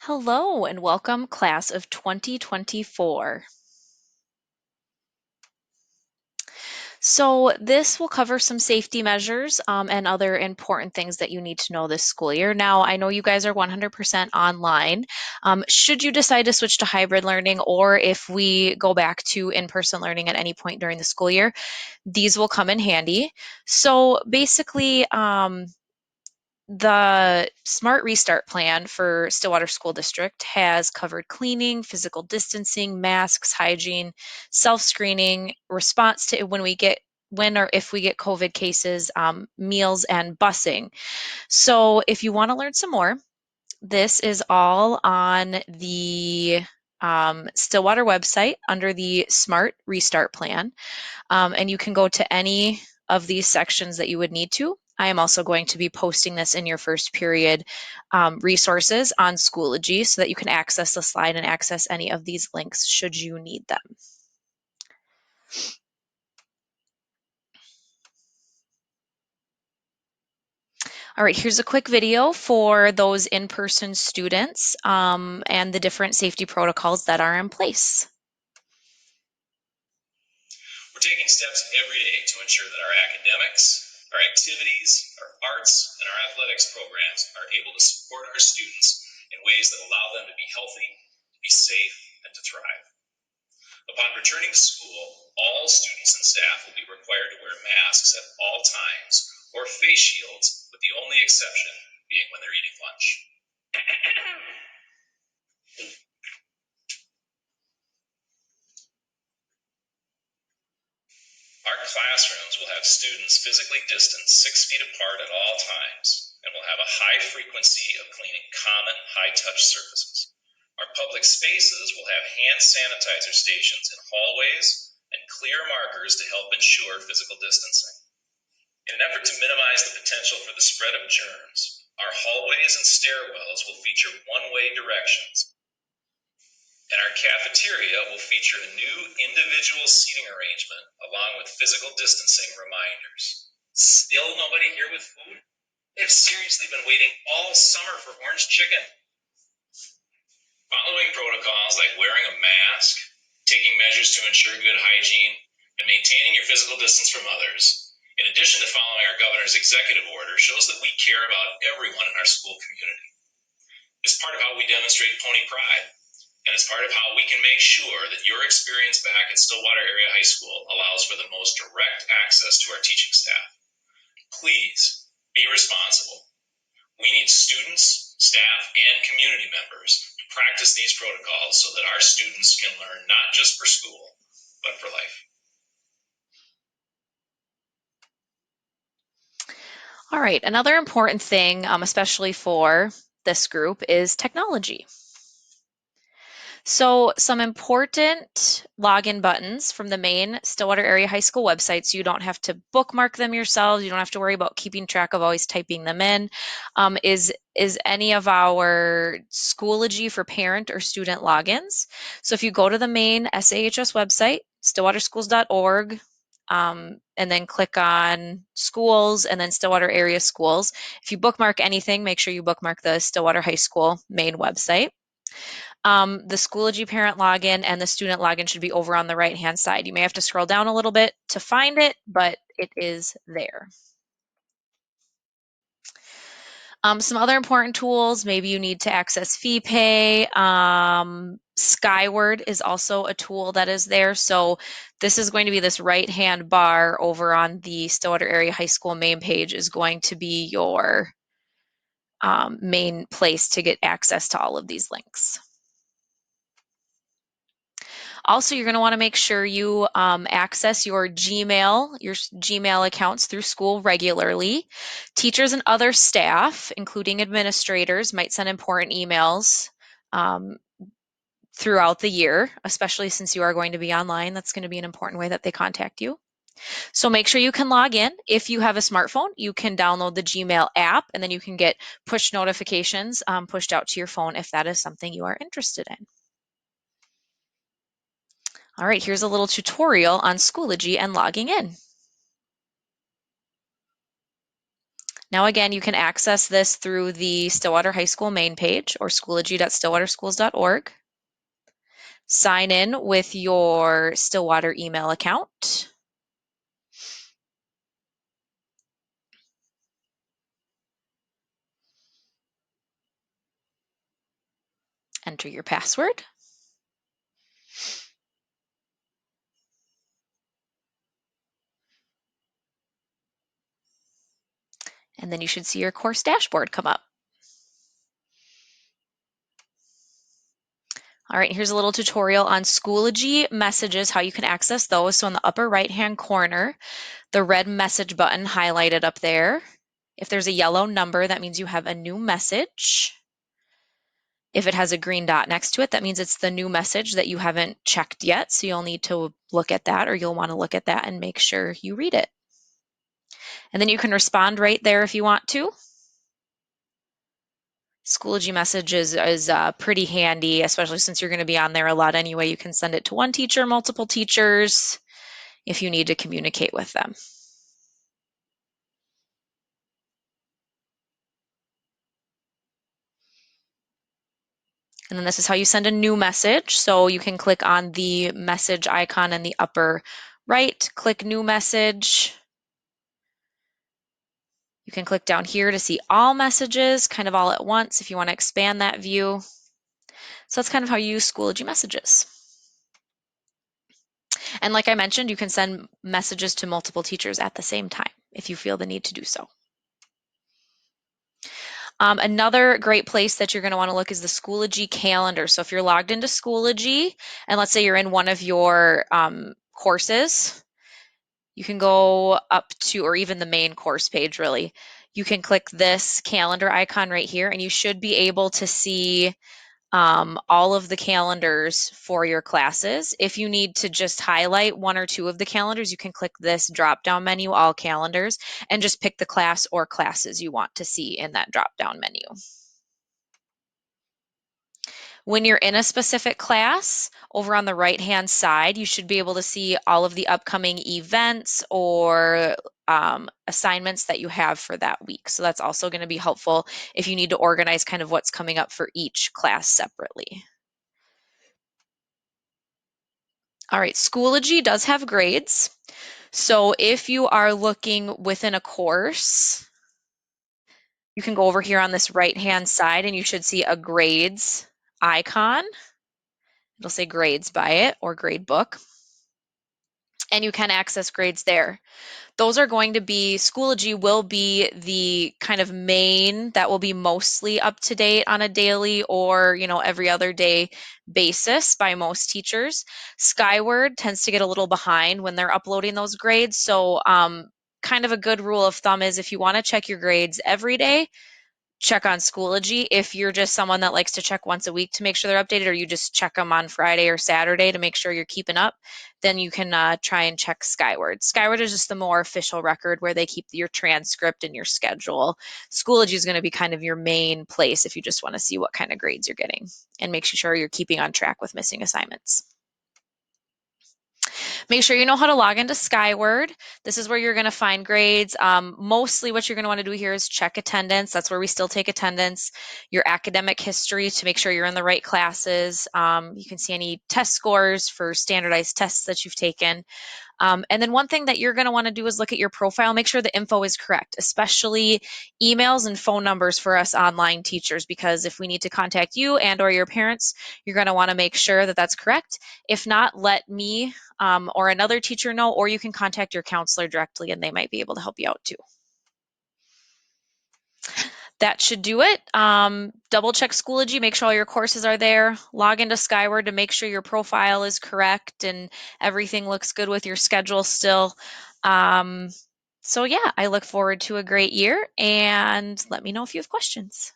Hello and welcome, class of 2024. So this will cover some safety measures and other important things that you need to know this school year. Now, I know you guys are 100% online. Should you decide to switch to hybrid learning, or if we go back to in-person learning at any point during the school year, these will come in handy. So basically, the Smart Restart Plan for Stillwater School District has covered cleaning, physical distancing, masks, hygiene, self-screening, response to when or if we get COVID cases, meals, and busing. So if you want to learn some more, this is all on the Stillwater website under the Smart Restart Plan. And you can go to any of these sections that you would need to. I am also going to be posting this in your first period resources on Schoology so that you can access the slide and access any of these links should you need them. All right, here's a quick video for those in-person students and the different safety protocols that are in place. We're taking steps every day to ensure that our academics, our activities, our arts, and our athletics programs are able to support our students in ways that allow them to be healthy, to be safe, and to thrive. Upon returning to school, all students and staff will be required to wear masks at all times or face shields, with the only exception being when they're eating lunch. Our classrooms will have students physically distanced 6 feet apart at all times and will have a high frequency of cleaning common high-touch surfaces. Our public spaces will have hand sanitizer stations in hallways and clear markers to help ensure physical distancing. In an effort to minimize the potential for the spread of germs, our hallways and stairwells will feature one-way directions, and our cafeteria will feature a new individual seating arrangement along with physical distancing reminders. Still nobody here with food? They've seriously been waiting all summer for orange chicken. Following protocols like wearing a mask, taking measures to ensure good hygiene, and maintaining your physical distance from others, in addition to following our governor's executive order, shows that we care about everyone in our school community. It's part of how we demonstrate Pony Pride, and it's part of how we can make sure that your experience back at Stillwater Area High School allows for the most direct access to our teaching staff. Please be responsible. We need students, staff, and community members to practice these protocols so that our students can learn not just for school, but for life. All right, another important thing, especially for this group, is technology. So some important login buttons from the main Stillwater Area High School website, so you don't have to bookmark them yourselves, you don't have to worry about keeping track of always typing them in, is any of our Schoology for parent or student logins. So if you go to the main SAHS website, stillwaterschools.org, and then click on schools and then Stillwater area schools. If you bookmark anything, make sure you bookmark the Stillwater High School main website. The Schoology parent login and the student login should be over on the right-hand side. You may have to scroll down a little bit to find it, but it is there. Some other important tools, maybe you need to access fee pay. Skyward is also a tool that is there. So this is going to be this right-hand bar over on the Stillwater Area High School main page is going to be your main place to get access to all of these links. Also, you're going to want to make sure you access your Gmail accounts through school regularly. Teachers and other staff, including administrators, might send important emails throughout the year, especially since you are going to be online. That's going to be an important way that they contact you. So make sure you can log in. If you have a smartphone, you can download the Gmail app, and then you can get push notifications pushed out to your phone if that is something you are interested in. All right, here's a little tutorial on Schoology and logging in. Now again, you can access this through the Stillwater High School main page or schoology.stillwaterschools.org. Sign in with your Stillwater email account. Enter your password. And then you should see your course dashboard come up. All right, here's a little tutorial on Schoology messages, how you can access those. So in the upper right-hand corner, the red message button highlighted up there. If there's a yellow number, that means you have a new message. If it has a green dot next to it, that means it's the new message that you haven't checked yet. So you'll need to look at that, or you'll want to look at that and make sure you read it. And then you can respond right there if you want to. Schoology messages is pretty handy, especially since you're going to be on there a lot anyway. You can send it to one teacher, multiple teachers, if you need to communicate with them. And then this is how you send a new message. So you can click on the message icon in the upper right, click new message. You can click down here to see all messages, kind of all at once if you want to expand that view. So that's kind of how you use Schoology messages. And like I mentioned, you can send messages to multiple teachers at the same time if you feel the need to do so. Another great place that you're going to want to look is the Schoology calendar. So if you're logged into Schoology, and let's say you're in one of your courses, you can go up to, or even the main course page really, you can click this calendar icon right here, and you should be able to see all of the calendars for your classes. If you need to just highlight one or two of the calendars, you can click this drop-down menu, all calendars, and just pick the class or classes you want to see in that drop-down menu. When you're in a specific class, over on the right-hand side, you should be able to see all of the upcoming events or assignments that you have for that week. So that's also going to be helpful if you need to organize kind of what's coming up for each class separately. All right, Schoology does have grades. So if you are looking within a course, you can go over here on this right-hand side and you should see a grades icon. It'll say grades by it or grade book. And you can access grades there. Those are going to be, Schoology will be the kind of main that will be mostly up to date on a daily or, every other day basis by most teachers. Skyward tends to get a little behind when they're uploading those grades. So kind of a good rule of thumb is if you want to check your grades every day, check on Schoology. If you're just someone that likes to check once a week to make sure they're updated, or you just check them on Friday or Saturday to make sure you're keeping up, then you can try and check Skyward. Skyward is just the more official record where they keep your transcript and your schedule. Schoology is going to be kind of your main place if you just want to see what kind of grades you're getting and make sure you're keeping on track with missing assignments. Make sure you know how to log into Skyward. This is where you're going to find grades. Mostly what you're going to want to do here is check attendance. That's where we still take attendance. Your academic history to make sure you're in the right classes. You can see any test scores for standardized tests that you've taken. And then one thing that you're going to want to do is look at your profile, make sure the info is correct, especially emails and phone numbers for us online teachers, because if we need to contact you and or your parents, you're going to want to make sure that that's correct. If not, let me or another teacher know, or you can contact your counselor directly and they might be able to help you out too. That should do it. Double check Schoology, make sure all your courses are there. Log into Skyward to make sure your profile is correct and everything looks good with your schedule still. So yeah, I look forward to a great year and let me know if you have questions.